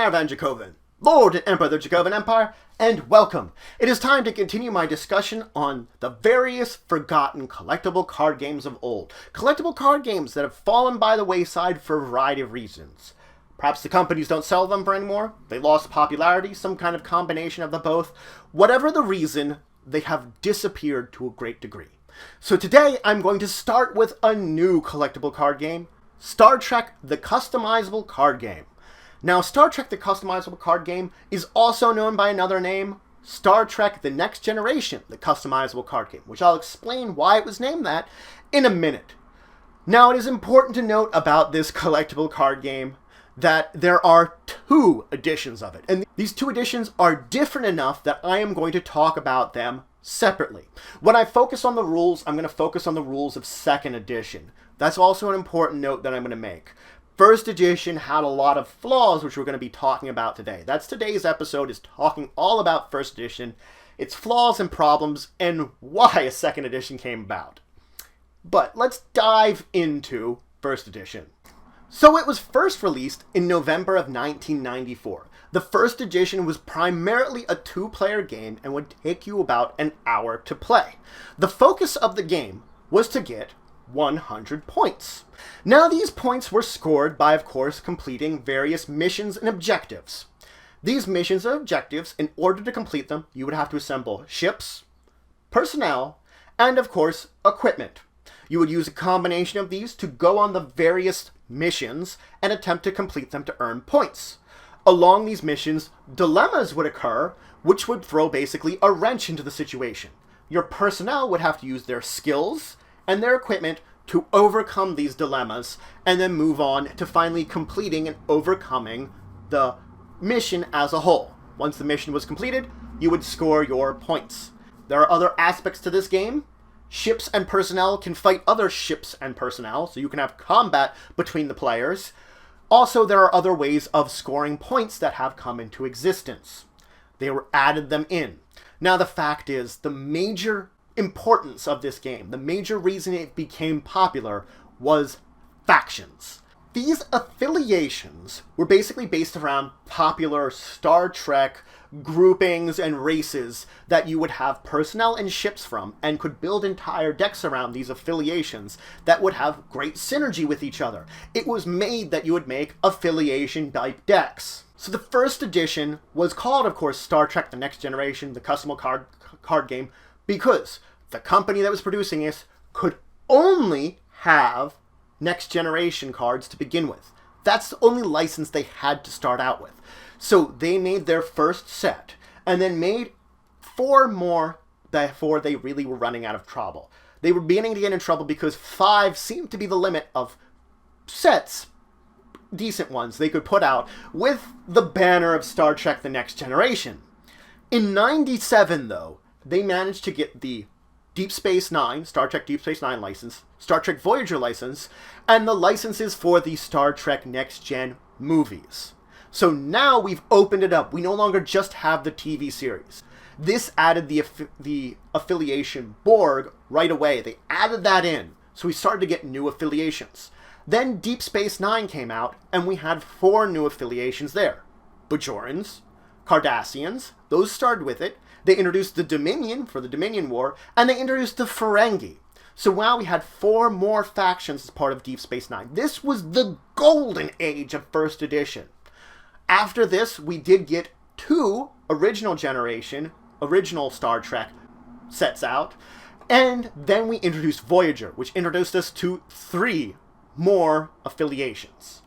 Caravan Dracovin, Lord and Emperor of the Dracovin Empire, and welcome. It is time to continue my discussion on the various forgotten collectible card games of old. Collectible card games that have fallen by the wayside for a variety of reasons. Perhaps the companies don't sell them for anymore, they lost popularity, some kind of combination of the both. Whatever the reason, they have disappeared to a great degree. So today I'm going to start with a new collectible card game, Star Trek the Customizable card game. Now, Star Trek the Customizable card game is also known by another name, Star Trek the Next Generation, the Customizable card game, which I'll explain why it was named that in a minute. Now, it is important to note about this collectible card game that there are two editions of it, and these two editions are different enough that I am going to talk about them separately. When I focus on the rules, I'm going to focus on the rules of second edition. That's also an important note that I'm going to make. First edition had a lot of flaws, which we're going to be talking about today. That's today's episode, is talking all about first edition, its flaws and problems, and why a second edition came about. But let's dive into first edition. So it was first released in November of 1994. The first edition was primarily a two-player game and would take you about an hour to play. The focus of the game was to get 100 points. Now these points were scored by, of course, completing various missions and objectives. These missions and objectives, in order to complete them, you would have to assemble ships, personnel, and of course, equipment. You would use a combination of these to go on the various missions and attempt to complete them to earn points. Along these missions, dilemmas would occur, which would throw basically a wrench into the situation. Your personnel would have to use their skills and their equipment to overcome these dilemmas, and then move on to finally completing and overcoming the mission as a whole. Once the mission was completed, you would score your points. There are other aspects to this game. Ships and personnel can fight other ships and personnel, so you can have combat between the players. Also, there are other ways of scoring points that have come into existence. They were added them in. Now, the fact is, the major importance of this game, the major reason it became popular, was factions. These affiliations were basically based around popular Star Trek groupings and races that you would have personnel and ships from, and could build entire decks around these affiliations that would have great synergy with each other. It was made that you would make affiliation-type decks. So the first edition was called, of course, Star Trek the Next Generation, the customizable card game, because the company that was producing this could only have Next Generation cards to begin with. That's the only license they had to start out with. So they made their first set, and then made 4 more before they really were running out of trouble. They were beginning to get in trouble because 5 seemed to be the limit of sets, decent ones, they could put out with the banner of Star Trek the Next Generation. In '97, though, they managed to get the Deep Space Nine, Star Trek Deep Space Nine license, Star Trek Voyager license, and the licenses for the Star Trek Next Gen movies. So now we've opened it up. We no longer just have the TV series. This added the affiliation Borg right away. They added that in. So we started to get new affiliations. Then Deep Space Nine came out, and we had 4 new affiliations there. Bajorans, Cardassians, those started with it. They introduced the Dominion for the Dominion War, and they introduced the Ferengi. So now we had 4 more factions as part of Deep Space Nine. This was the golden age of first edition. After this, we did get 2 original Star Trek sets out, and then we introduced Voyager, which introduced us to 3 more affiliations.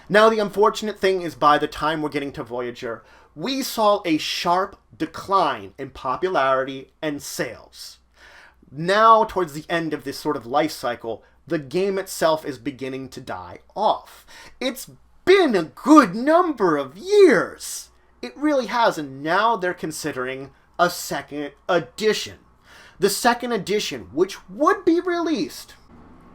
Now, the unfortunate thing is, by the time we're getting to Voyager, we saw a sharp decline in popularity and sales. Now, towards the end of this sort of life cycle, the game itself is beginning to die off. It's been a good number of years. It really has, and now they're considering a second edition. The second edition, which would be released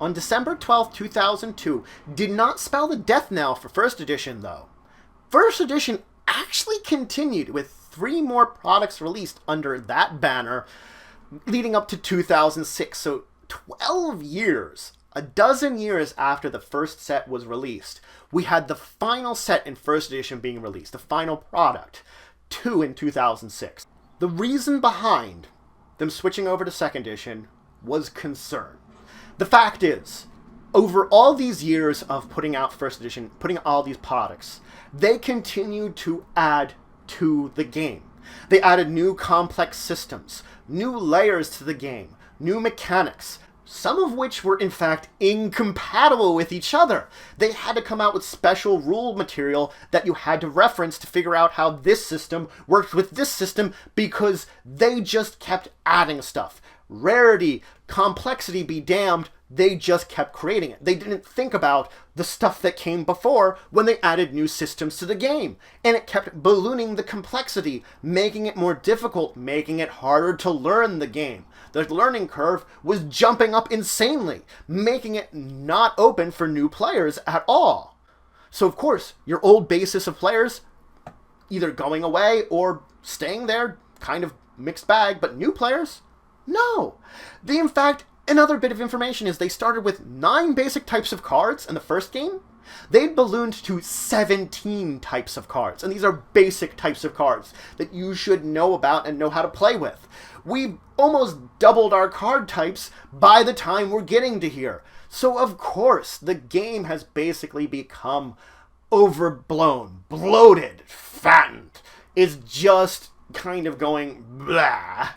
on December 12th, 2002, did not spell the death knell for first edition, though. First edition actually continued with 3 more products released under that banner leading up to 2006. So 12 years A dozen years after the first set was released, we had the final set in first edition being released, the final product, 2 in 2006. The reason behind them switching over to second edition was concern. The fact is, over all these years of putting out first edition, putting all these products, they continued to add to the game. They added new complex systems, new layers to the game, new mechanics, some of which were in fact incompatible with each other. They had to come out with special rule material that you had to reference to figure out how this system worked with this system, because they just kept adding stuff. Rarity, complexity be damned, they just kept creating it. They didn't think about the stuff that came before when they added new systems to the game. And it kept ballooning the complexity, making it more difficult, making it harder to learn the game. The learning curve was jumping up insanely, making it not open for new players at all. So of course, your old basis of players either going away or staying there, kind of mixed bag, but new players? No. They, in fact, another bit of information is they started with 9 basic types of cards in the first game. They ballooned to 17 types of cards, and these are basic types of cards that you should know about and know how to play with. We've almost doubled our card types by the time we're getting to here. So of course, the game has basically become overblown, bloated, fattened. It's just kind of going blah.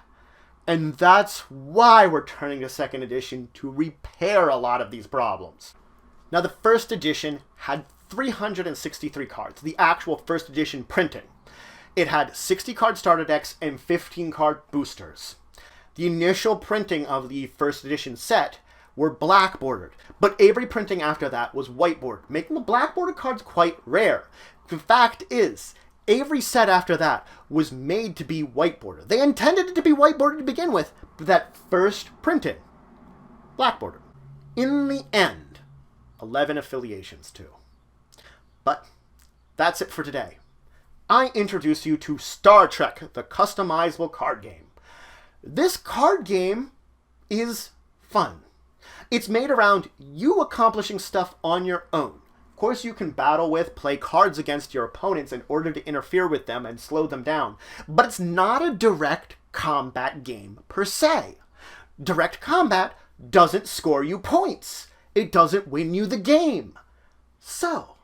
And that's why we're turning to second edition, to repair a lot of these problems. Now, the first edition had 363 cards, the actual first edition printing. It had 60 card starter decks and 15 card boosters. The initial printing of the first edition set were black bordered, but every printing after that was white bordered, making the black bordered cards quite rare. The fact is, every set after that was made to be white bordered. They intended it to be white bordered to begin with, but that first printing, black bordered. In the end, 11 affiliations too. But that's it for today. I introduce you to Star Trek, the customizable card game. This card game is fun. It's made around you accomplishing stuff on your own. Of course, you can battle with, play cards against your opponents in order to interfere with them and slow them down, but it's not a direct combat game per se. Direct combat doesn't score you points. It doesn't win you the game. So,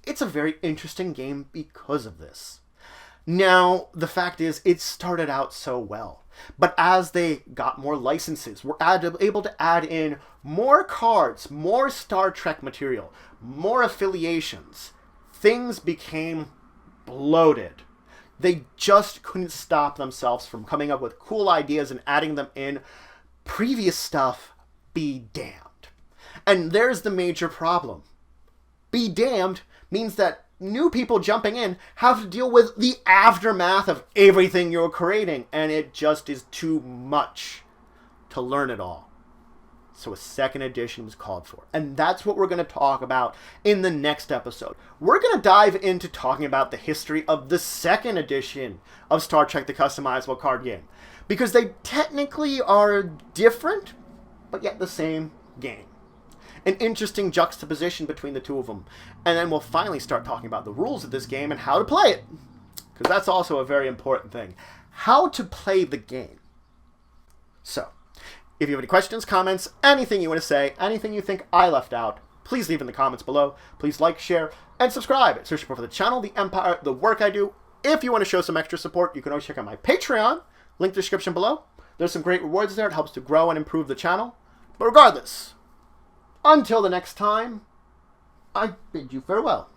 it's a very interesting game because of this. Now, the fact is, it started out so well. But as they got more licenses, were able to add in more cards, more Star Trek material, more affiliations, things became bloated. They just couldn't stop themselves from coming up with cool ideas and adding them in. Previous stuff, be damned. And there's the major problem. Be damned means that new people jumping in have to deal with the aftermath of everything you're creating, and it just is too much to learn it all. So a second edition was called for, and that's what we're going to talk about in the next episode. We're going to dive into talking about the history of the second edition of Star Trek the Customizable card game, because they technically are different, but yet the same game. An interesting juxtaposition between the two of them. And then we'll finally start talking about the rules of this game and how to play it. Because that's also a very important thing. How to play the game. So, if you have any questions, comments, anything you want to say, anything you think I left out, please leave in the comments below. Please like, share, and subscribe. Search for the channel, the empire, the work I do. If you want to show some extra support, you can always check out my Patreon. Link in the description below. There's some great rewards there. It helps to grow and improve the channel. But regardless, until the next time, I bid you farewell.